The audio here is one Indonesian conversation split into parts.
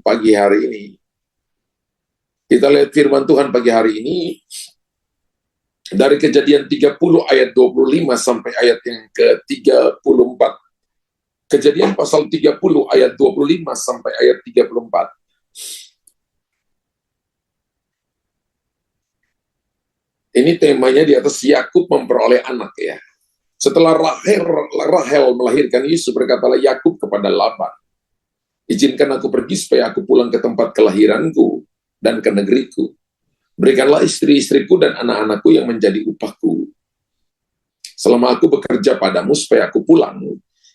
pagi hari ini. Kita lihat firman Tuhan pagi hari ini dari Kejadian 30 ayat 25 sampai ayat yang ke-34. Kejadian pasal 30 ayat 25 sampai ayat 34. Ini temanya di atas Yakub memperoleh anak ya. Setelah Rahel melahirkan Yusuf, berkatalah Yakub kepada Laban, izinkan aku pergi supaya aku pulang ke tempat kelahiranku dan ke negeriku. Berikanlah istri-istriku dan anak-anakku yang menjadi upahku, selama aku bekerja padamu supaya aku pulang,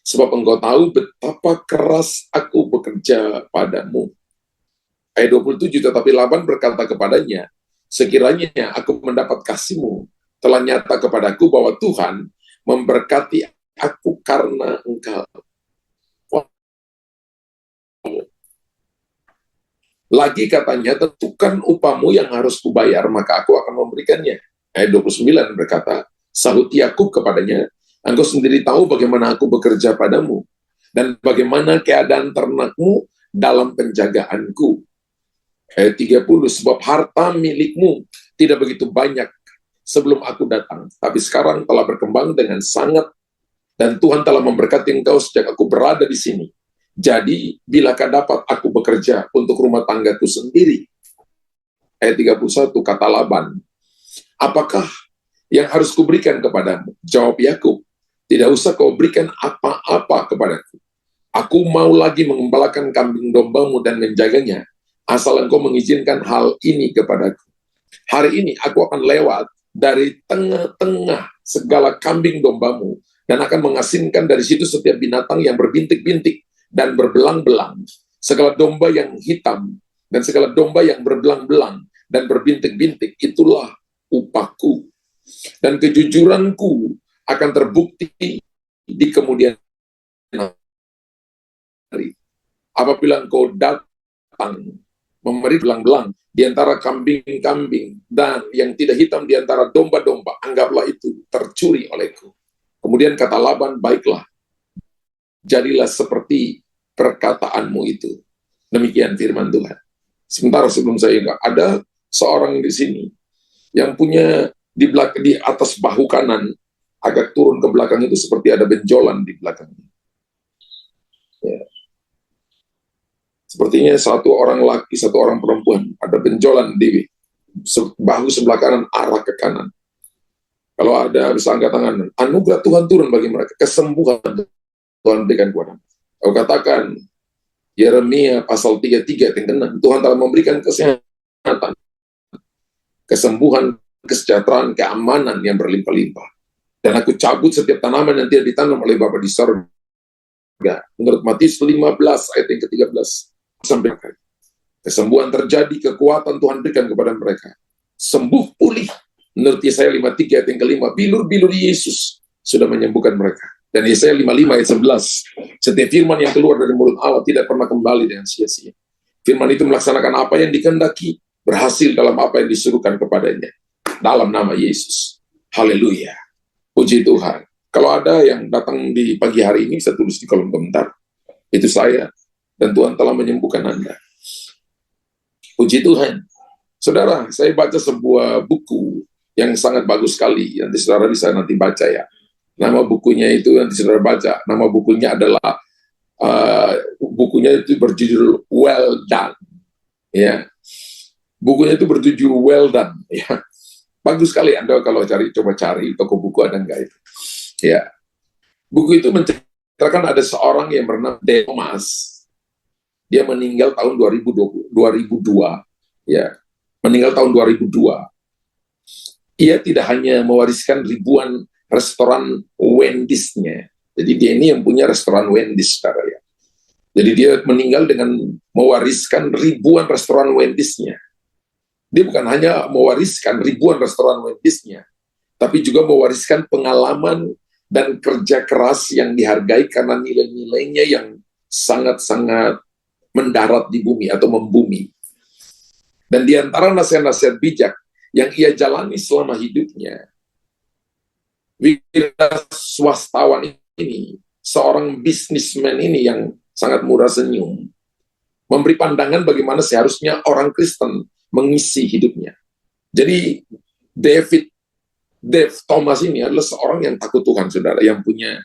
sebab engkau tahu betapa keras aku bekerja padamu. Ayat 27, tetapi Laban berkata kepadanya, sekiranya aku mendapat kasihmu, telah nyata kepadaku bahwa Tuhan memberkati aku karena engkau. Lagi katanya, tentukan upahmu yang harus kubayar, maka aku akan memberikannya. Ayat 29 berkata, sahut Yakub kepadanya, engkau sendiri tahu bagaimana aku bekerja padamu, dan bagaimana keadaan ternakmu dalam penjagaanku. Ayat 30, sebab harta milikmu tidak begitu banyak sebelum aku datang, tapi sekarang telah berkembang dengan sangat, dan Tuhan telah memberkati engkau sejak aku berada di sini. Jadi, bilakah dapat aku bekerja untuk rumah tanggaku sendiri? Ayat 31, kata Laban, apakah yang harus kuberikan kepadamu? Jawab Yakub, tidak usah kau berikan apa-apa kepadaku. Aku mau lagi mengembalakan kambing dombamu dan menjaganya, asal engkau mengizinkan hal ini kepadaku. Hari ini aku akan lewat dari tengah-tengah segala kambing dombamu, dan akan mengasingkan dari situ setiap binatang yang berbintik-bintik dan berbelang-belang, segala domba yang hitam, dan segala domba yang berbelang-belang dan berbintik-bintik, itulah upahku. Dan kejujuranku akan terbukti di kemudian hari. Apabila engkau datang memberi belang-belang di antara kambing-kambing dan yang tidak hitam di antara domba-domba, anggaplah itu tercuri olehku. Kemudian kata Laban, baiklah, jadilah seperti perkataanmu itu. Demikian firman Tuhan. Sementara sebelum saya ada seorang di sini yang punya di atas bahu kanan agak turun ke belakang itu seperti ada benjolan di belakangnya. Ya. Sepertinya satu orang laki, satu orang perempuan, ada benjolan di bahu sebelah kanan arah ke kanan. Kalau ada bisa angkat tangan, anugerah Tuhan turun bagi mereka, kesembuhan Tuhan berikan kepada mereka. Aku katakan, Yeremia pasal 33 ayat 6, Tuhan telah memberikan kesehatan, kesembuhan, kesejahteraan, keamanan yang berlimpah-limpah. Dan aku cabut setiap tanaman yang tidak ditanam oleh Bapa di sorga. Menurut Matius 15 ayat yang ke-13 sampai kesembuhan terjadi, kekuatan Tuhan berikan kepada mereka. Sembuh pulih. Menurut Yesaya 53 ayat yang ke-5, bilur-bilur Yesus sudah menyembuhkan mereka. Dan Yesaya 55 ayat 11, setiap firman yang keluar dari mulut Allah tidak pernah kembali dengan sia-sia. Firman itu melaksanakan apa yang dikehendaki, berhasil dalam apa yang disuruhkan kepadanya. Dalam nama Yesus. Haleluya. Puji Tuhan. Kalau ada yang datang di pagi hari ini, saya tulis di kolom komentar. Itu saya. Dan Tuhan telah menyembuhkan Anda. Puji Tuhan. Saudara, saya baca sebuah buku yang sangat bagus sekali. Nanti saudara bisa nanti baca ya. Nama bukunya itu nanti saudara baca. Nama bukunya adalah bukunya itu berjudul Well Done. Ya, bukunya itu berjudul Well Done. Ya, bagus sekali. Anda kalau coba cari toko buku ada enggak itu. Ya, buku itu menceritakan ada seorang yang bernama Demas. Dia meninggal tahun 2002. Ya, meninggal tahun 2002. Ia tidak hanya mewariskan ribuan restoran Wendy's-nya. Jadi dia ini yang punya restoran Wendy's, saudara ya. Jadi dia meninggal dengan mewariskan ribuan restoran Wendy's-nya. Dia bukan hanya mewariskan ribuan restoran Wendy's-nya, tapi juga mewariskan pengalaman dan kerja keras yang dihargai karena nilai-nilainya yang sangat-sangat mendarat di bumi atau membumi. Dan di antara nasihat-nasihat bijak yang ia jalani selama hidupnya, wira swastawan ini, seorang bisnismen ini yang sangat murah senyum, memberi pandangan bagaimana seharusnya orang Kristen mengisi hidupnya. Jadi Dave Thomas ini adalah seorang yang takut Tuhan, saudara, yang punya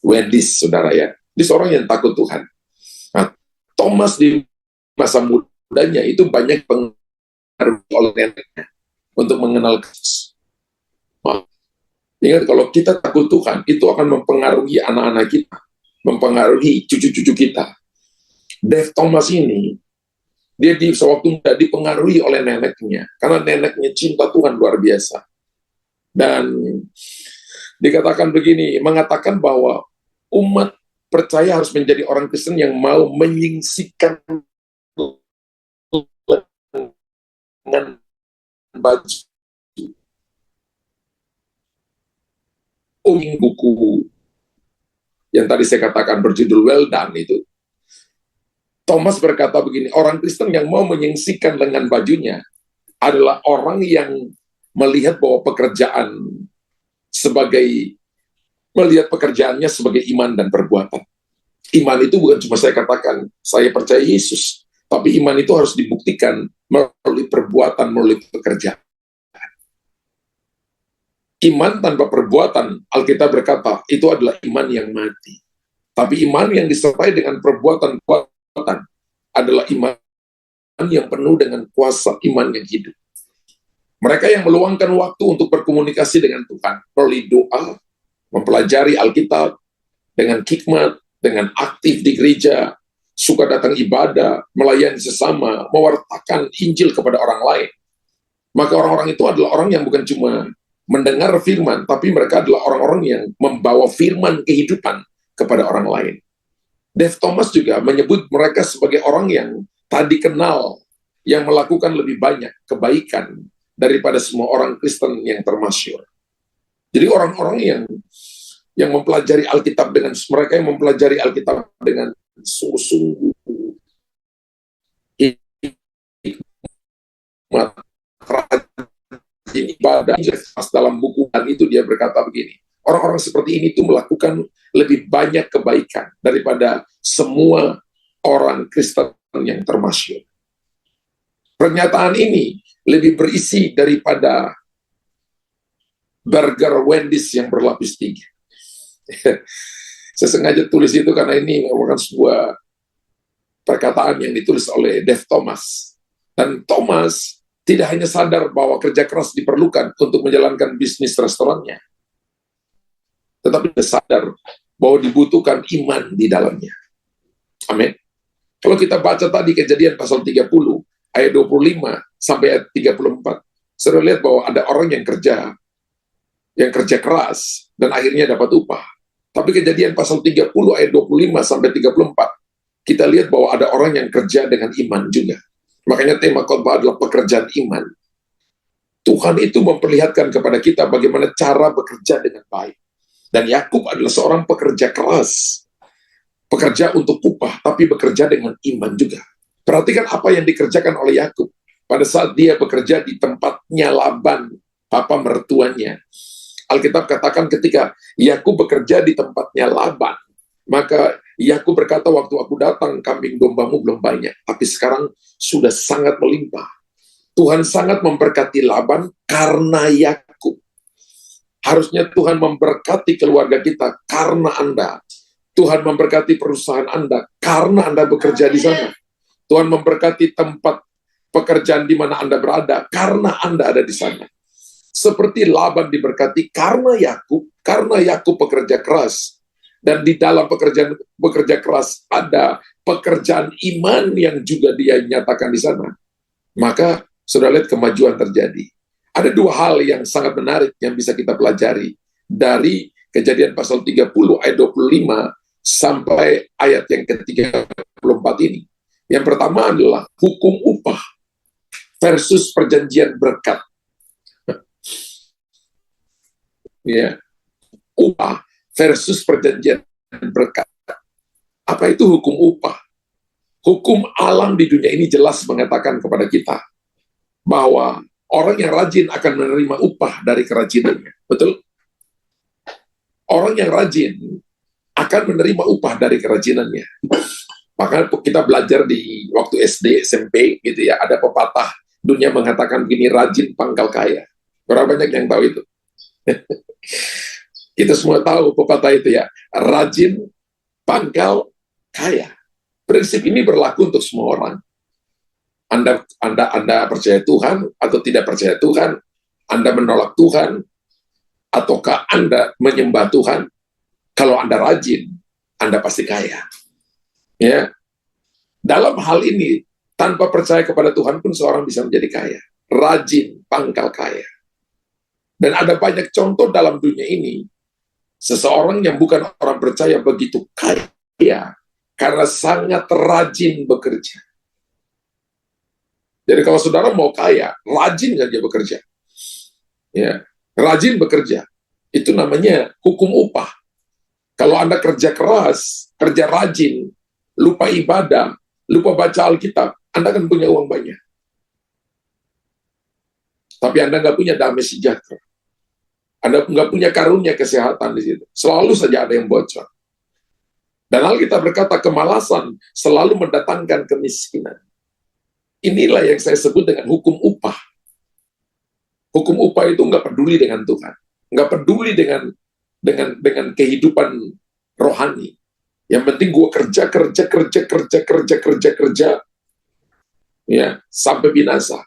Wendy's, saudara ya. Dia seorang yang takut Tuhan. Nah, Thomas di masa mudanya itu banyak pengaruh oleh neneknya untuk mengenal Kristus. Ingat, kalau kita takut Tuhan, itu akan mempengaruhi anak-anak kita, mempengaruhi cucu-cucu kita. Dave Thomas ini, dia di sewaktu muda dipengaruhi oleh neneknya, karena neneknya cinta Tuhan luar biasa. Dan dikatakan begini, mengatakan bahwa umat percaya harus menjadi orang Kristen yang mau menyingsikan dengan baju. Buku yang tadi saya katakan berjudul Well Done itu, Thomas berkata begini, orang Kristen yang mau menyingsikan lengan bajunya adalah orang yang melihat bahwa melihat pekerjaannya sebagai iman dan perbuatan. Iman itu bukan cuma saya katakan, saya percaya Yesus, tapi iman itu harus dibuktikan melalui perbuatan, melalui pekerjaan. Iman tanpa perbuatan, Alkitab berkata, itu adalah iman yang mati. Tapi iman yang disertai dengan perbuatan adalah iman yang penuh dengan kuasa iman yang hidup. Mereka yang meluangkan waktu untuk berkomunikasi dengan Tuhan, melalui doa, mempelajari Alkitab, dengan hikmat, dengan aktif di gereja, suka datang ibadah, melayani sesama, mewartakan Injil kepada orang lain. Maka orang-orang itu adalah orang yang bukan cuma mendengar firman, tapi mereka adalah orang-orang yang membawa firman kehidupan kepada orang lain. Dave Thomas juga menyebut mereka sebagai orang yang tadi kenal, yang melakukan lebih banyak kebaikan daripada semua orang Kristen yang termasyhur. Jadi orang-orang yang mempelajari Alkitab dengan mereka yang mempelajari Alkitab dengan sungguh-sungguh, hikmat, ibadah. Dalam buku dan itu dia berkata begini, orang-orang seperti ini tuh melakukan lebih banyak kebaikan daripada semua orang Kristen yang termasyhur. Pernyataan ini lebih berisi daripada burger Wendy's yang berlapis 3. Saya sengaja tulis itu karena ini merupakan sebuah perkataan yang ditulis oleh Dave Thomas. Dan Thomas tidak hanya sadar bahwa kerja keras diperlukan untuk menjalankan bisnis restorannya, tetapi dia sadar bahwa dibutuhkan iman di dalamnya. Amin. Kalau kita baca tadi Kejadian pasal 30, ayat 25 sampai ayat 34, saya lihat bahwa ada orang yang kerja keras, dan akhirnya dapat upah. Tapi Kejadian pasal 30, ayat 25 sampai 34, kita lihat bahwa ada orang yang kerja dengan iman juga. Makanya tema khotbah adalah pekerjaan iman. Tuhan itu memperlihatkan kepada kita bagaimana cara bekerja dengan baik. Dan Yakub adalah seorang pekerja keras. Pekerja untuk upah, tapi bekerja dengan iman juga. Perhatikan apa yang dikerjakan oleh Yakub pada saat dia bekerja di tempatnya Laban, papa mertuanya. Alkitab katakan ketika Yakub bekerja di tempatnya Laban, maka Yakub berkata, waktu aku datang, kambing dombamu belum banyak, tapi sekarang sudah sangat melimpah. Tuhan sangat memberkati Laban karena Yakub. Harusnya Tuhan memberkati keluarga kita karena Anda. Tuhan memberkati perusahaan Anda karena Anda bekerja di sana. Tuhan memberkati tempat pekerjaan di mana Anda berada karena Anda ada di sana. Seperti Laban diberkati karena Yakub bekerja keras. Dan di dalam bekerja keras ada pekerjaan iman yang juga dia nyatakan di sana. Maka sudah lihat kemajuan terjadi. Ada dua hal yang sangat menarik yang bisa kita pelajari dari Kejadian pasal 30 ayat 25 sampai ayat yang ke-34 ini. Yang pertama adalah hukum upah versus perjanjian berkat. Ya, upah versus perjanjian berkat. Apa itu hukum upah? Hukum alam di dunia ini jelas mengatakan kepada kita bahwa orang yang rajin akan menerima upah dari kerajinannya. Betul? Orang yang rajin akan menerima upah dari kerajinannya. Makanya kita belajar di waktu SD, SMP gitu ya, ada pepatah dunia mengatakan gini, rajin pangkal kaya. Berapa banyak yang tahu itu? Kita semua tahu pepatah itu ya, rajin pangkal kaya. Prinsip ini berlaku untuk semua orang. Anda percaya Tuhan atau tidak percaya Tuhan, Anda menolak Tuhan, ataukah Anda menyembah Tuhan, kalau Anda rajin, Anda pasti kaya. Ya, dalam hal ini, tanpa percaya kepada Tuhan pun seorang bisa menjadi kaya. Rajin, pangkal kaya. Dan ada banyak contoh dalam dunia ini, seseorang yang bukan orang percaya begitu kaya, karena sangat rajin bekerja. Jadi kalau saudara mau kaya, rajin saja bekerja. Ya, rajin bekerja. Itu namanya hukum upah. Kalau Anda kerja keras, kerja rajin, lupa ibadah, lupa baca Alkitab, Anda akan punya uang banyak. Tapi Anda nggak punya damai sejahtera. Anda nggak punya karunia kesehatan di situ. Selalu saja ada yang bocor. Dan Alkitab berkata, kemalasan selalu mendatangkan kemiskinan. Inilah yang saya sebut dengan hukum upah. Hukum upah itu nggak peduli dengan Tuhan, nggak peduli dengan kehidupan rohani. Yang penting gue kerja, ya sampai binasa.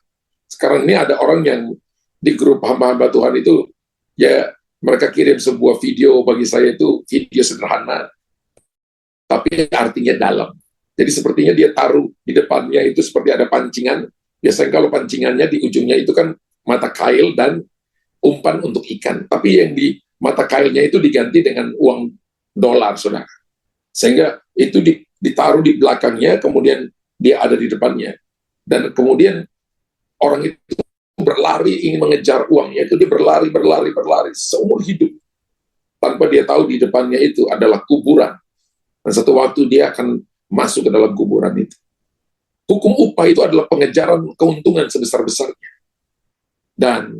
Sekarang ini ada orang yang di grup hamba-hamba Tuhan itu, ya mereka kirim sebuah video, bagi saya itu video sederhana, tapi artinya dalam. Jadi sepertinya dia taruh di depannya itu seperti ada pancingan. Biasanya kalau pancingannya di ujungnya itu kan mata kail dan umpan untuk ikan. Tapi yang di mata kailnya itu diganti dengan uang dolar, saudara. Sehingga itu ditaruh di belakangnya, kemudian dia ada di depannya. Dan kemudian orang itu berlari ingin mengejar uangnya, itu dia berlari seumur hidup. Tanpa dia tahu di depannya itu adalah kuburan. Dan satu waktu dia akan masuk ke dalam kuburan itu. Hukum upah itu adalah pengejaran keuntungan sebesar-besarnya. Dan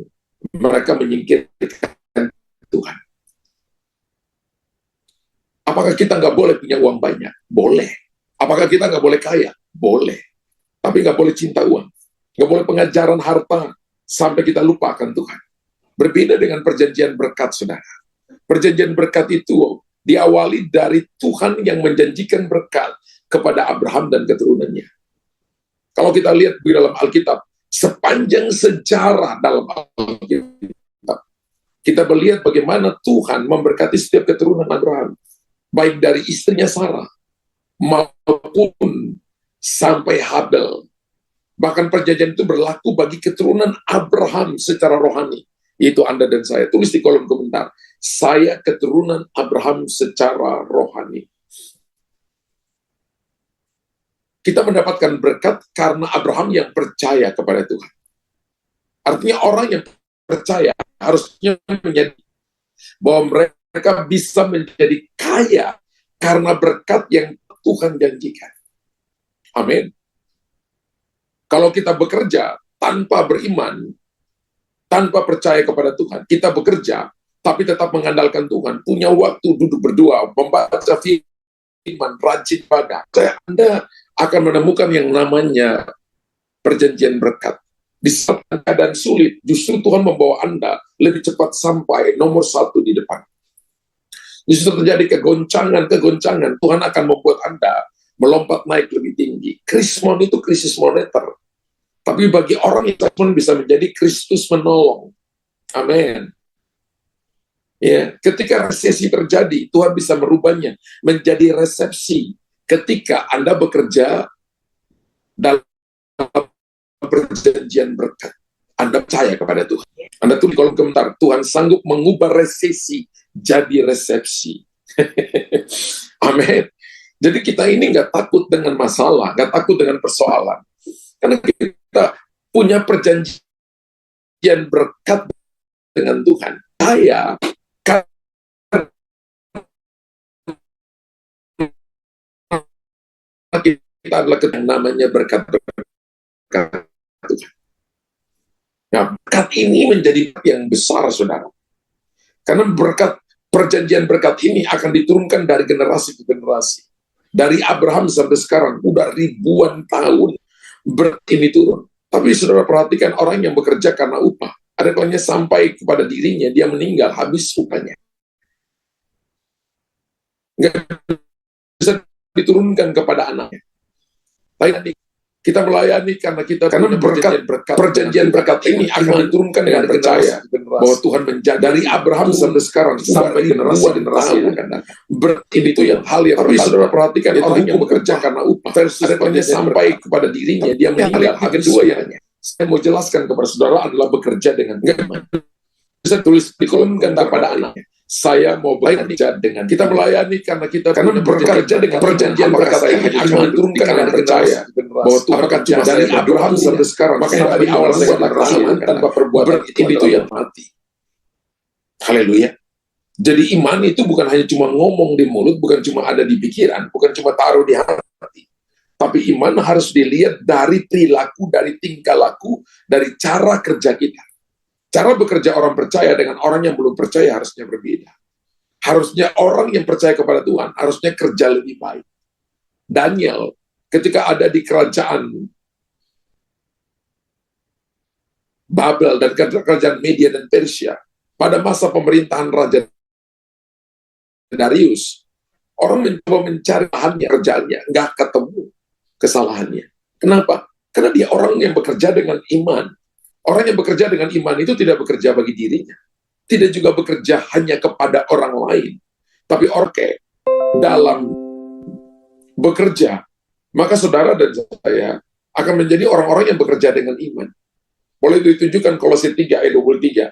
mereka menyingkirkan Tuhan. Apakah kita nggak boleh punya uang banyak? Boleh. Apakah kita nggak boleh kaya? Boleh. Tapi nggak boleh cinta uang. Nggak boleh pengejaran harta sampai kita lupakan Tuhan. Berbeda dengan perjanjian berkat, saudara. Perjanjian berkat itu diawali dari Tuhan yang menjanjikan berkat kepada Abraham dan keturunannya. Kalau kita lihat di dalam Alkitab, sepanjang sejarah dalam Alkitab, kita melihat bagaimana Tuhan memberkati setiap keturunan Abraham, baik dari istrinya Sarah, maupun sampai Habel. Bahkan perjanjian itu berlaku bagi keturunan Abraham secara rohani, yaitu Anda dan saya. Tulis di kolom komentar, saya keturunan Abraham secara rohani. Kita mendapatkan berkat karena Abraham yang percaya kepada Tuhan. Artinya orang yang percaya harusnya menjadi bahwa mereka bisa menjadi kaya karena berkat yang Tuhan janjikan. Amin. Kalau kita bekerja tanpa beriman, tanpa percaya kepada Tuhan, kita bekerja tapi tetap mengandalkan Tuhan, punya waktu duduk berdoa, membaca firman, rajin ibadah, Anda akan menemukan yang namanya perjanjian berkat. Di saat keadaan sulit, justru Tuhan membawa Anda lebih cepat sampai nomor 1 di depan. Justru terjadi kegoncangan, Tuhan akan membuat Anda melompat naik lebih tinggi. Krismon itu krisis moneter. Tapi bagi orang yang pun bisa menjadi Kristus menolong. Amin. Ya, ketika resesi terjadi, Tuhan bisa merubahnya menjadi resepsi. Ketika Anda bekerja dalam perjanjian berkat, Anda percaya kepada Tuhan. Anda tulis di kolom komentar, Tuhan sanggup mengubah resesi jadi resepsi. Amin. Jadi kita ini nggak takut dengan masalah, nggak takut dengan persoalan. Karena kita punya perjanjian berkat dengan Tuhan. Kita adalah yang namanya berkat Tuhan. Nah, berkat ini menjadi yang besar, saudara. Karena perjanjian berkat ini akan diturunkan dari generasi ke generasi. Dari Abraham sampai sekarang, udah ribuan tahun berat ini turun. Tapi saudara perhatikan orang yang bekerja karena upah. Ada kalanya sampai kepada dirinya, dia meninggal, habis upahnya. Nggak bisa diturunkan kepada anaknya. Tapi kita melayani karena perjanjian berkat ini akan diturunkan dengan percaya bahwa Tuhan menjaga dari Abraham sampai sekarang sampai generasi berat ini itu yang hal yang tapi saudara perhatikan orang yang bekerja karena upah ada kalanya sampai kepada dirinya dia meninggal habis kedua yang saya mau jelaskan kepada saudara adalah bekerja dengan iman. Bisa tulis di kolom kepada anaknya. Saya mau bekerja dengan kita melayani karena bekerja dengan perjanjian berkat ini akan diturunkan dengan percaya bahwa Tuhan akan cuma dari Abraham sampai sekarang makanya dari awal saya katakan tanpa perbuatan itu yang mati. Haleluya. Jadi iman itu bukan hanya cuma ngomong di mulut, bukan cuma ada di pikiran, bukan cuma taruh di hati. Tapi iman harus dilihat dari perilaku, dari tingkah laku, dari cara kerja kita. Cara bekerja orang percaya dengan orang yang belum percaya harusnya berbeda. Harusnya orang yang percaya kepada Tuhan harusnya kerja lebih baik. Daniel ketika ada di kerajaan Babel dan kerajaan Media dan Persia pada masa pemerintahan Raja Darius, orang mencoba mencari bahannya, kerjaannya, nggak ketemu kesalahannya. Kenapa? Karena dia orang yang bekerja dengan iman. Orang yang bekerja dengan iman itu tidak bekerja bagi dirinya. Tidak juga bekerja hanya kepada orang lain. Tapi orang dalam bekerja, maka saudara dan saya akan menjadi orang-orang yang bekerja dengan iman. Boleh ditunjukkan Kolose 3 ayat 23.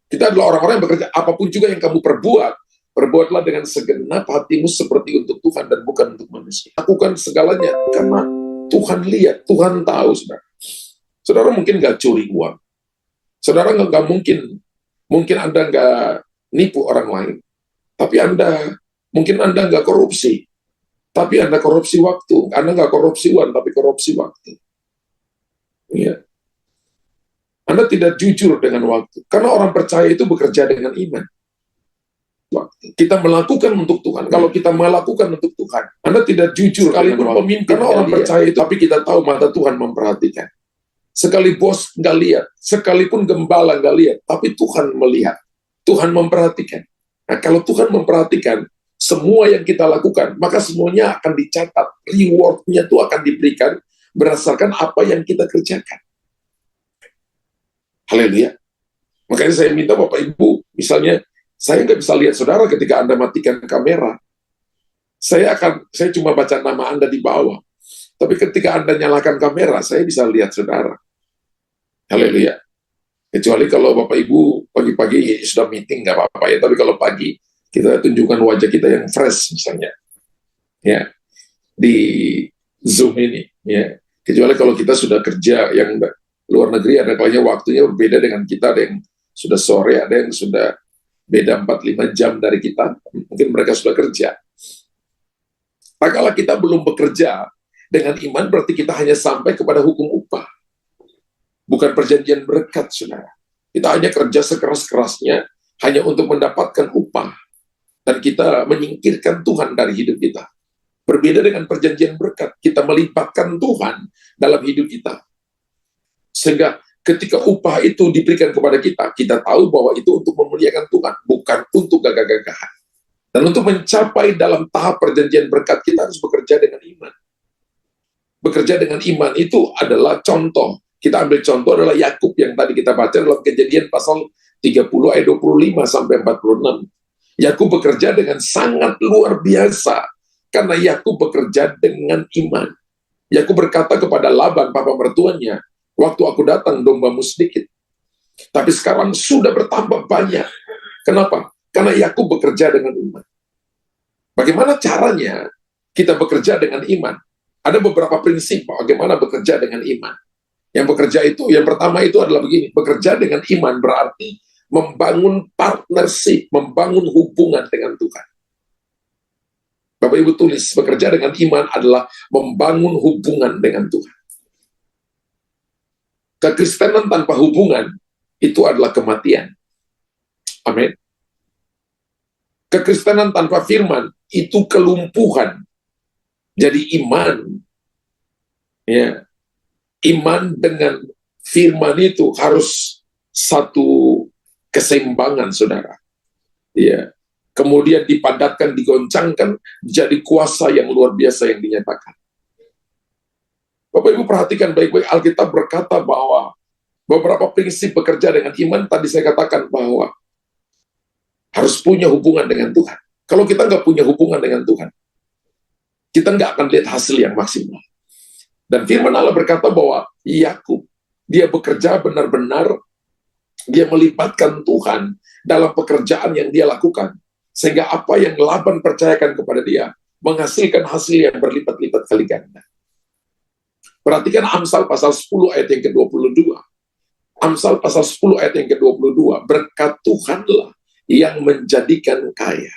Kita adalah orang-orang yang bekerja, apapun juga yang kamu perbuat, perbuatlah dengan segenap hatimu seperti untuk Tuhan dan bukan untuk manusia. Lakukan segalanya karena Tuhan lihat, Tuhan tahu, saudara. Saudara mungkin nggak curi uang. Saudara nggak mungkin Anda nggak nipu orang lain. Tapi mungkin Anda nggak korupsi. Tapi Anda korupsi waktu. Anda nggak korupsi uang, tapi korupsi waktu. Ya. Anda tidak jujur dengan waktu. Karena orang percaya itu bekerja dengan iman. Waktu. Kita melakukan untuk Tuhan. Kalau kita melakukan untuk Tuhan, Anda tidak jujur sekalipun pemimpin. Karena orang percaya itu, tapi kita tahu mata Tuhan memperhatikan. Sekali bos nggak lihat, sekalipun gembala nggak lihat, tapi Tuhan melihat, Tuhan memperhatikan. Nah, kalau Tuhan memperhatikan semua yang kita lakukan, maka semuanya akan dicatat, reward-nya itu akan diberikan berdasarkan apa yang kita kerjakan. Haleluya. Makanya saya minta Bapak Ibu, misalnya saya nggak bisa lihat saudara ketika Anda matikan kamera. Saya cuma baca nama Anda di bawah. Tapi ketika Anda nyalakan kamera, saya bisa lihat saudara. Haleluya. Kecuali kalau Bapak Ibu pagi-pagi sudah meeting, nggak apa-apa ya. Tapi kalau pagi, kita tunjukkan wajah kita yang fresh misalnya. Ya, di Zoom ini. Ya. Kecuali kalau kita sudah kerja yang luar negeri, ada kalanya waktunya berbeda dengan kita. Ada yang sudah sore, ada yang sudah beda 4-5 jam dari kita. Mungkin mereka sudah kerja. Nah, kalau kita belum bekerja, dengan iman berarti kita hanya sampai kepada hukum upah. Bukan perjanjian berkat, saudara. Kita hanya kerja sekeras-kerasnya, hanya untuk mendapatkan upah. Dan kita menyingkirkan Tuhan dari hidup kita. Berbeda dengan perjanjian berkat, kita melibatkan Tuhan dalam hidup kita. Sehingga ketika upah itu diberikan kepada kita, kita tahu bahwa itu untuk memuliakan Tuhan, bukan untuk gagah-gagahan. Dan untuk mencapai dalam tahap perjanjian berkat, kita harus bekerja dengan iman. Bekerja dengan iman itu adalah contoh. Kita ambil contoh adalah Yakub yang tadi kita baca dalam Kejadian pasal 30 ayat 25 sampai 46. Yakub bekerja dengan sangat luar biasa karena Yakub bekerja dengan iman. Yakub berkata kepada Laban, papa mertuanya, waktu aku datang dombamu sedikit, tapi sekarang sudah bertambah banyak. Kenapa? Karena Yakub bekerja dengan iman. Bagaimana caranya kita bekerja dengan iman? Ada beberapa prinsip bagaimana bekerja dengan iman. Yang bekerja itu, yang pertama itu adalah begini, bekerja dengan iman berarti membangun partnership, membangun hubungan dengan Tuhan. Bapak Ibu tulis, bekerja dengan iman adalah membangun hubungan dengan Tuhan. Kekristenan tanpa hubungan itu adalah kematian. Amin. Kekristenan tanpa firman itu kelumpuhan. Jadi ya, iman dengan firman itu harus satu keseimbangan, saudara. Ya, kemudian dipadatkan, digoncangkan, jadi kuasa yang luar biasa yang dinyatakan. Bapak Ibu perhatikan baik-baik, Alkitab berkata bahwa beberapa prinsip bekerja dengan iman, tadi saya katakan bahwa harus punya hubungan dengan Tuhan. Kalau kita nggak punya hubungan dengan Tuhan, kita nggak akan lihat hasil yang maksimal. Dan firman Allah berkata bahwa Yakub, dia bekerja benar-benar, dia melibatkan Tuhan dalam pekerjaan yang dia lakukan. Sehingga apa yang Laban percayakan kepada dia, menghasilkan hasil yang berlipat-lipat kali ganda. Perhatikan Amsal pasal 10 ayat yang ke-22. Amsal pasal 10 ayat yang ke-22. Berkat Tuhanlah yang menjadikan kaya.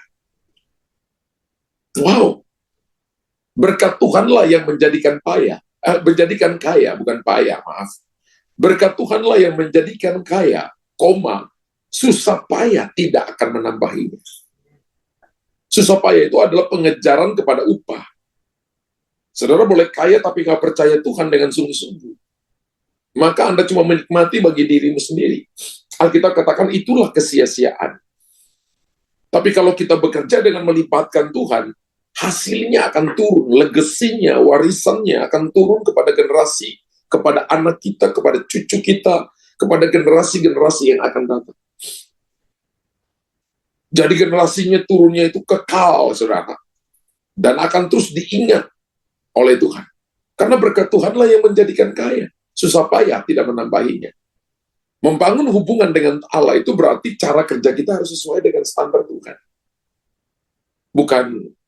Wow. Berkat Tuhanlah yang menjadikan menjadikan kaya, bukan payah, maaf. Berkat Tuhanlah yang menjadikan kaya, susah payah tidak akan menambahinya. Susah payah itu adalah pengejaran kepada upah. Saudara boleh kaya tapi nggak percaya Tuhan dengan sungguh-sungguh, maka Anda cuma menikmati bagi dirimu sendiri. Alkitab katakan itulah kesia-siaan. Tapi kalau kita bekerja dengan melibatkan Tuhan, hasilnya akan turun, legasinya, warisannya akan turun kepada generasi, kepada anak kita, kepada cucu kita, kepada generasi-generasi yang akan datang. Jadi generasinya turunnya itu kekal, saudara. Dan akan terus diingat oleh Tuhan. Karena berkat Tuhanlah yang menjadikan kaya. Susah payah tidak menambahinya. Membangun hubungan dengan Allah itu berarti cara kerja kita harus sesuai dengan standar Tuhan. Bukan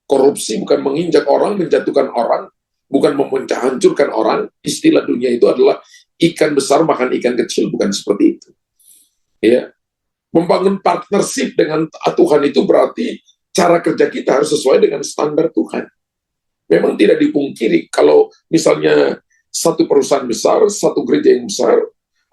korupsi, bukan menginjak orang, menjatuhkan orang, bukan hancurkan orang. Istilah dunia itu adalah ikan besar makan ikan kecil, bukan seperti itu. Ya. Membangun partnership dengan Tuhan itu berarti cara kerja kita harus sesuai dengan standar Tuhan. Memang tidak dipungkiri kalau misalnya satu perusahaan besar, satu gereja yang besar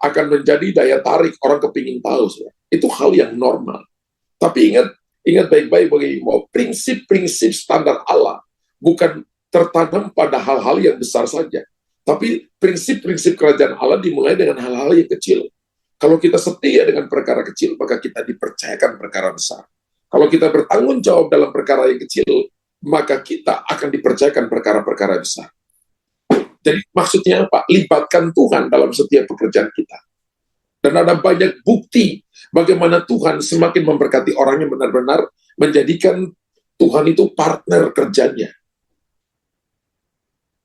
akan menjadi daya tarik, orang kepingin tahu. Itu hal yang normal. Tapi ingat baik-baik bahwa prinsip-prinsip standar Allah bukan tertanam pada hal-hal yang besar saja. Tapi prinsip-prinsip kerajaan Allah dimulai dengan hal-hal yang kecil. Kalau kita setia dengan perkara kecil, maka kita dipercayakan perkara besar. Kalau kita bertanggung jawab dalam perkara yang kecil, maka kita akan dipercayakan perkara-perkara besar. Jadi maksudnya apa? Libatkan Tuhan dalam setiap pekerjaan kita. Dan ada banyak bukti bagaimana Tuhan semakin memberkati orang yang benar-benar menjadikan Tuhan itu partner kerjanya.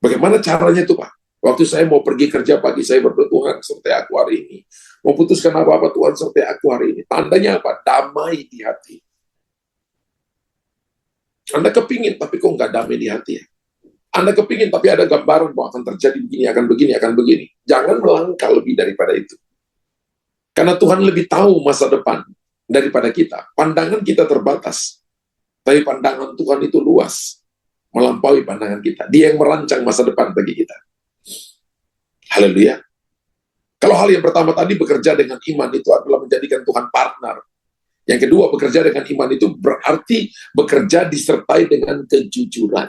Bagaimana caranya itu, Pak? Waktu saya mau pergi kerja pagi, saya berdoa, Tuhan sertai aku hari ini. Mau putuskan apa-apa, Tuhan sertai aku hari ini. Tandanya apa? Damai di hati. Anda kepingin, tapi kok nggak damai di hati ya? Anda kepingin, tapi ada gambaran bahwa akan terjadi begini, akan begini, akan begini. Jangan melangkah lebih daripada itu. Karena Tuhan lebih tahu masa depan daripada kita. Pandangan kita terbatas. Tapi pandangan Tuhan itu luas. Melampaui pandangan kita. Dia yang merancang masa depan bagi kita. Haleluya. Kalau hal yang pertama tadi bekerja dengan iman itu adalah menjadikan Tuhan partner. Yang kedua, bekerja dengan iman itu berarti bekerja disertai dengan kejujuran.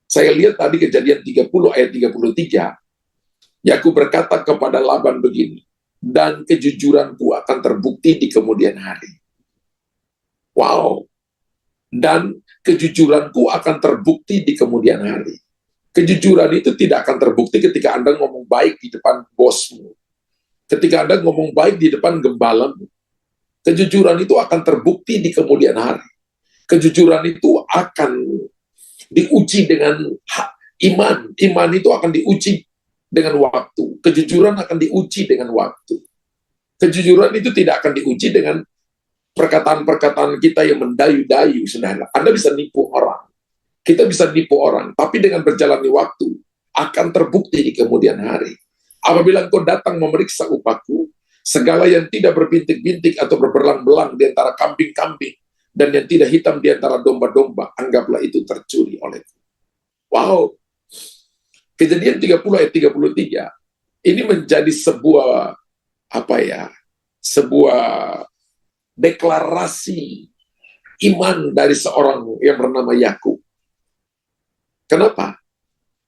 Saya lihat tadi Kejadian 30 ayat 33. Yakub berkata kepada Laban begini, dan kejujuranku akan terbukti di kemudian hari. Wow. Dan kejujuranku akan terbukti di kemudian hari. Kejujuran itu tidak akan terbukti ketika Anda ngomong baik di depan bosmu. Ketika Anda ngomong baik di depan gembalamu. Kejujuran itu akan terbukti di kemudian hari. Kejujuran itu akan diuji dengan iman. Iman itu akan diuji dengan waktu. Kejujuran akan diuji dengan waktu. Kejujuran itu tidak akan diuji dengan perkataan-perkataan kita yang mendayu-dayu, saudara. Anda bisa nipu orang. Kita bisa nipu orang. Tapi dengan berjalannya waktu, akan terbukti di kemudian hari. Apabila engkau datang memeriksa upahku, segala yang tidak berbintik-bintik atau berbelang-belang di antara kambing-kambing dan yang tidak hitam di antara domba-domba, anggaplah itu tercuri olehku. Wow. Kejadian 30 ayat 33 ini menjadi sebuah sebuah deklarasi iman dari seorang yang bernama Yakub. Kenapa?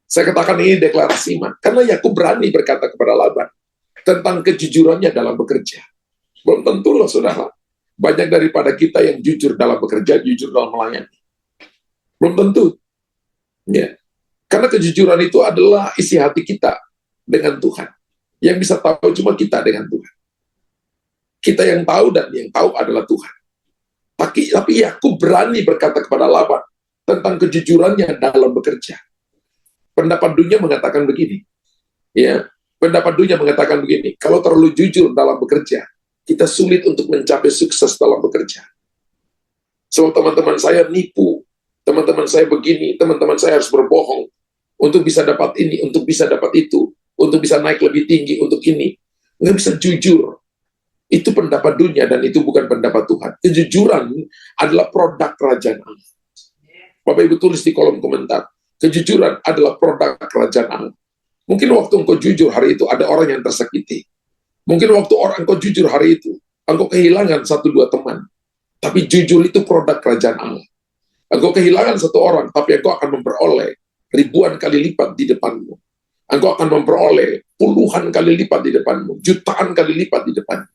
Saya katakan ini deklarasi iman. Karena Yakub berani berkata kepada Laban tentang kejujurannya dalam bekerja. Belum tentu loh, saudara. Banyak daripada kita yang jujur dalam bekerja, jujur dalam melayani. Belum tentu. Ya. Karena kejujuran itu adalah isi hati kita dengan Tuhan. Yang bisa tahu cuma kita dengan Tuhan. Kita yang tahu dan yang tahu adalah Tuhan. Tapi Yakub berani berkata kepada Laban tentang kejujurannya dalam bekerja. Pendapat dunia mengatakan begini. Ya, pendapat dunia mengatakan begini. Kalau terlalu jujur dalam bekerja, kita sulit untuk mencapai sukses dalam bekerja. Sebab teman-teman saya nipu, teman-teman saya begini, teman-teman saya harus berbohong untuk bisa dapat ini, untuk bisa dapat itu, untuk bisa naik lebih tinggi, untuk ini. Nggak bisa jujur. Itu pendapat dunia dan itu bukan pendapat Tuhan. Kejujuran adalah produk kerajaan Allah. Bapak Ibu tulis di kolom komentar. Kejujuran adalah produk kerajaan Allah. Mungkin waktu engkau jujur hari itu ada orang yang tersakiti. Mungkin waktu engkau jujur hari itu, engkau kehilangan 1-2 teman. Tapi jujur itu produk kerajaan Allah. Engkau kehilangan 1 orang, tapi engkau akan memperoleh ribuan kali lipat di depanmu. Engkau akan memperoleh puluhan kali lipat di depanmu, jutaan kali lipat di depanmu.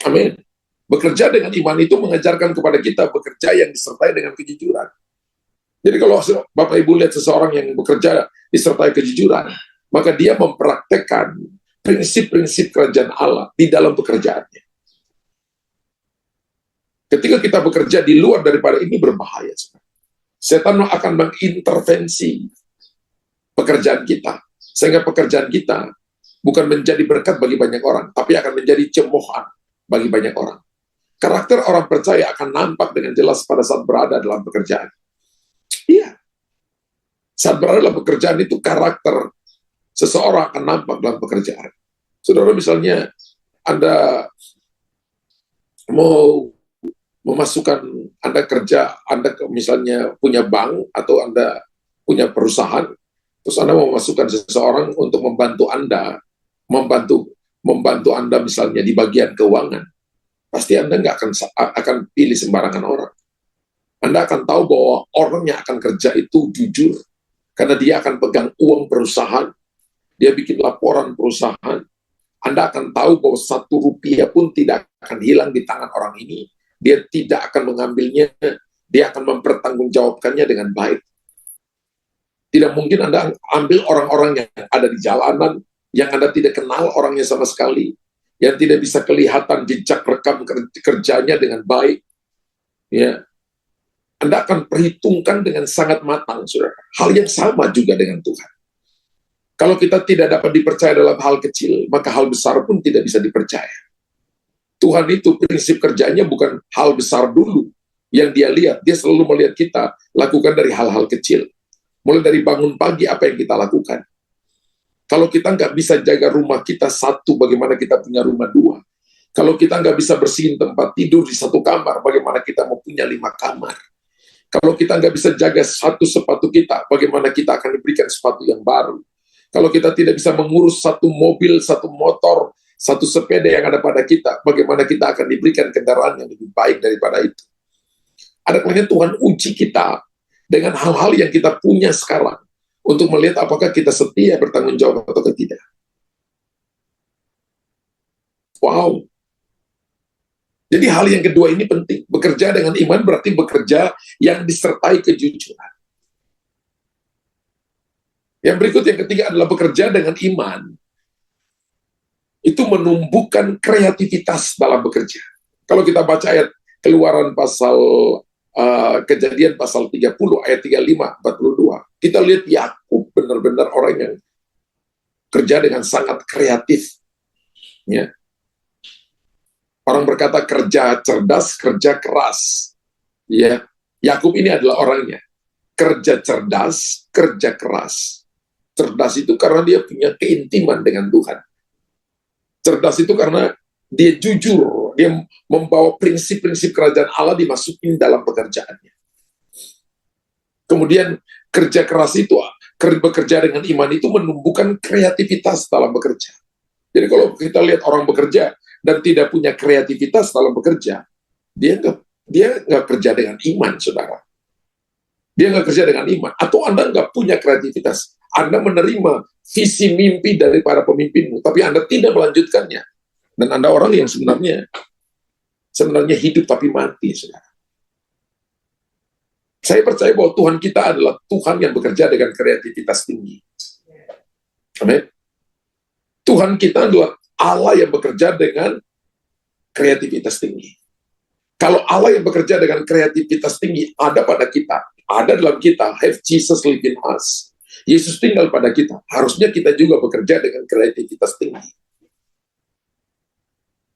Amin. Bekerja dengan iman itu mengajarkan kepada kita bekerja yang disertai dengan kejujuran. Jadi kalau Bapak Ibu lihat seseorang yang bekerja disertai kejujuran, maka dia mempraktekkan prinsip-prinsip kerajaan Allah di dalam pekerjaannya. Ketika kita bekerja di luar daripada ini berbahaya. Setan akan mengintervensi pekerjaan kita, sehingga pekerjaan kita bukan menjadi berkat bagi banyak orang, tapi akan menjadi cemoohan bagi banyak orang. Karakter orang percaya akan nampak dengan jelas pada saat berada dalam pekerjaan. Iya. Saat berada dalam pekerjaan itu karakter seseorang akan nampak dalam pekerjaan. Saudara, misalnya Anda mau memasukkan, Anda kerja, Anda misalnya punya bank atau Anda punya perusahaan, terus Anda mau memasukkan seseorang untuk membantu Anda, membantu Anda misalnya di bagian keuangan, pasti Anda nggak akan pilih sembarangan orang. Anda akan tahu bahwa orang yang akan kerja itu jujur, karena dia akan pegang uang perusahaan, dia bikin laporan perusahaan. Anda akan tahu bahwa 1 rupiah pun tidak akan hilang di tangan orang ini. Dia tidak akan mengambilnya, dia akan mempertanggungjawabkannya dengan baik. Tidak mungkin Anda ambil orang-orang yang ada di jalanan, yang Anda tidak kenal orangnya sama sekali, yang tidak bisa kelihatan jejak rekam kerjanya dengan baik. Ya, Anda akan perhitungkan dengan sangat matang, saudara. Hal yang sama juga dengan Tuhan. Kalau kita tidak dapat dipercaya dalam hal kecil, maka hal besar pun tidak bisa dipercaya. Tuhan itu prinsip kerjanya bukan hal besar dulu yang dia lihat. Dia selalu melihat kita lakukan dari hal-hal kecil. Mulai dari bangun pagi, apa yang kita lakukan. Kalau kita nggak bisa jaga rumah kita 1, bagaimana kita punya rumah 2? Kalau kita nggak bisa bersihin tempat tidur di 1 kamar, bagaimana kita mau punya 5 kamar? Kalau kita nggak bisa jaga 1 sepatu kita, bagaimana kita akan diberikan sepatu yang baru? Kalau kita tidak bisa mengurus 1 mobil, 1 motor, 1 sepeda yang ada pada kita, bagaimana kita akan diberikan kendaraan yang lebih baik daripada itu? Ada kalanya Tuhan uji kita dengan hal-hal yang kita punya sekarang, untuk melihat apakah kita setia bertanggung jawab atau tidak. Wow. Jadi hal yang kedua ini penting. Bekerja dengan iman berarti bekerja yang disertai kejujuran. Yang berikut, yang ketiga adalah bekerja dengan iman. Itu menumbuhkan kreativitas dalam bekerja. Kalau kita baca ayat Keluaran pasal Kejadian pasal 30 ayat 35, 42, kita lihat Yakub benar-benar orang yang kerja dengan sangat kreatif. Ya. Orang berkata kerja cerdas, kerja keras. Ya, Yakub ini adalah orangnya. Kerja cerdas, kerja keras. Cerdas itu karena dia punya keintiman dengan Tuhan. Cerdas itu karena dia jujur, dia membawa prinsip-prinsip kerajaan Allah dimasukin dalam pekerjaannya. Kemudian kerja keras itu, bekerja dengan iman itu menumbuhkan kreativitas dalam bekerja. Jadi kalau kita lihat orang bekerja dan tidak punya kreativitas dalam bekerja, dia nggak kerja dengan iman, saudara. Dia nggak kerja dengan iman. Atau Anda nggak punya kreativitas. Anda menerima visi mimpi dari para pemimpinmu, tapi Anda tidak melanjutkannya. Dan Anda orang yang sebenarnya hidup tapi mati, saudara. Saya percaya bahwa Tuhan kita adalah Tuhan yang bekerja dengan kreativitas tinggi. Amin. Tuhan kita adalah Allah yang bekerja dengan kreativitas tinggi. Kalau Allah yang bekerja dengan kreativitas tinggi ada pada kita, ada dalam kita, have Jesus live in us. Yesus tinggal pada kita. Harusnya kita juga bekerja dengan kreativitas tinggi.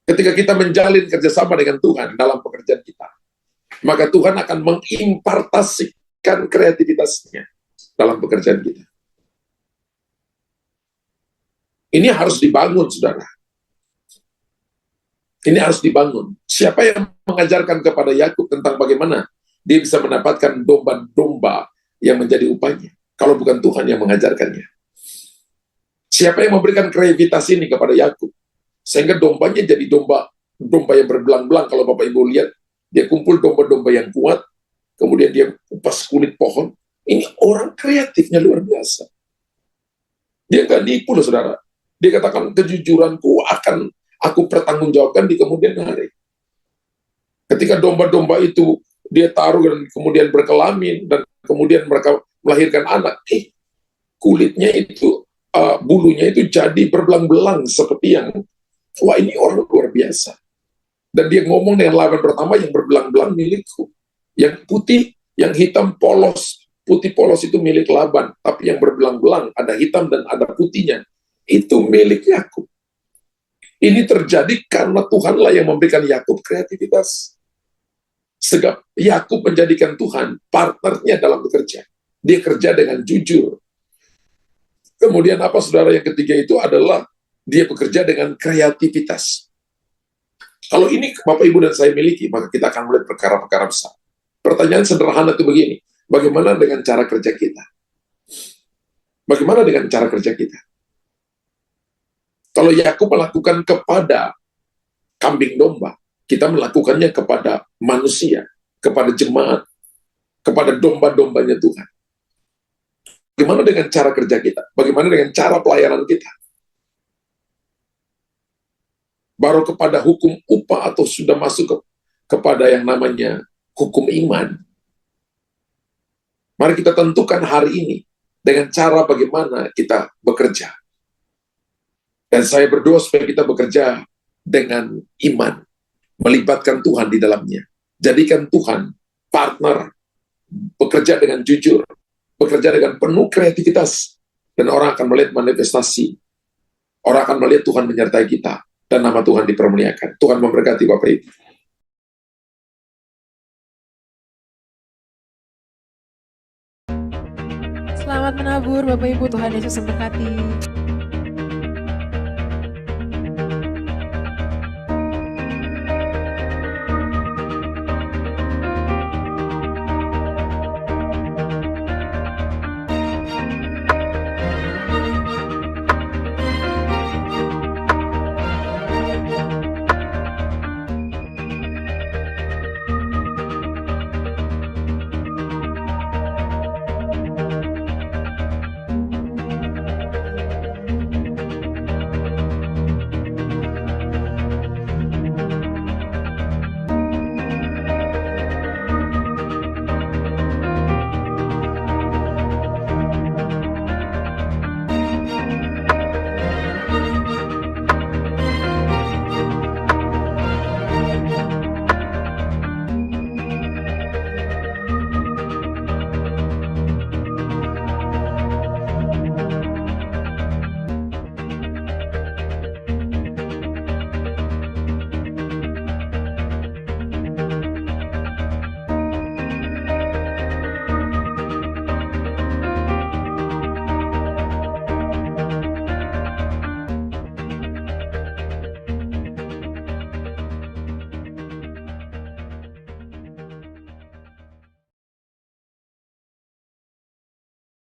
Ketika kita menjalin kerjasama dengan Tuhan dalam pekerjaan kita, maka Tuhan akan mengimpartasikan kreativitasnya dalam pekerjaan kita. Ini harus dibangun, saudara. Ini harus dibangun. Siapa yang mengajarkan kepada Yakub tentang bagaimana dia bisa mendapatkan domba-domba yang menjadi upahnya, kalau bukan Tuhan yang mengajarkannya? Siapa yang memberikan kreativitas ini kepada Yakub sehingga dombanya jadi domba yang berbelang-belang? Kalau Bapak Ibu lihat, dia kumpul domba-domba yang kuat, kemudian dia kupas kulit pohon. Ini orang kreatifnya luar biasa. Dia nggak nipu loh, saudara. Dia katakan, kejujuranku akan aku pertanggungjawabkan di kemudian hari. Ketika domba-domba itu dia taruh dan kemudian berkelamin, dan kemudian mereka melahirkan anak, kulitnya itu, bulunya itu jadi berbelang-belang seperti yang, wah ini orang luar biasa. Dan dia ngomong dengan lawan pertama, yang berbelang-belang milikku. Yang putih, yang hitam polos, putih polos itu milik Laban. Tapi yang berbelang-belang, ada hitam dan ada putihnya, itu milik Yakub. Ini terjadi karena Tuhanlah yang memberikan Yakub kreativitas. Sebab Yakub menjadikan Tuhan partnernya dalam bekerja. Dia kerja dengan jujur. Kemudian apa, saudara, yang ketiga itu adalah dia bekerja dengan kreativitas. Kalau ini Bapak Ibu dan saya miliki, maka kita akan melihat perkara-perkara besar. Pertanyaan sederhana itu begini, bagaimana dengan cara kerja kita? Bagaimana dengan cara kerja kita? Kalau Yakub melakukan kepada kambing domba, kita melakukannya kepada manusia, kepada jemaat, kepada domba-dombanya Tuhan. Bagaimana dengan cara kerja kita? Bagaimana dengan cara pelayanan kita? Baru kepada hukum upah atau sudah masuk kepada yang namanya hukum iman? Mari kita tentukan hari ini dengan cara bagaimana kita bekerja. Dan saya berdoa supaya kita bekerja dengan iman, melibatkan Tuhan di dalamnya. Jadikan Tuhan partner, bekerja dengan jujur, bekerja dengan penuh kreativitas, dan orang akan melihat manifestasi. Orang akan melihat Tuhan menyertai kita, dan nama Tuhan dipermuliakan. Tuhan memberkati Bapak Ibu. Selamat menabur Bapak Ibu, Tuhan Yesus memberkati.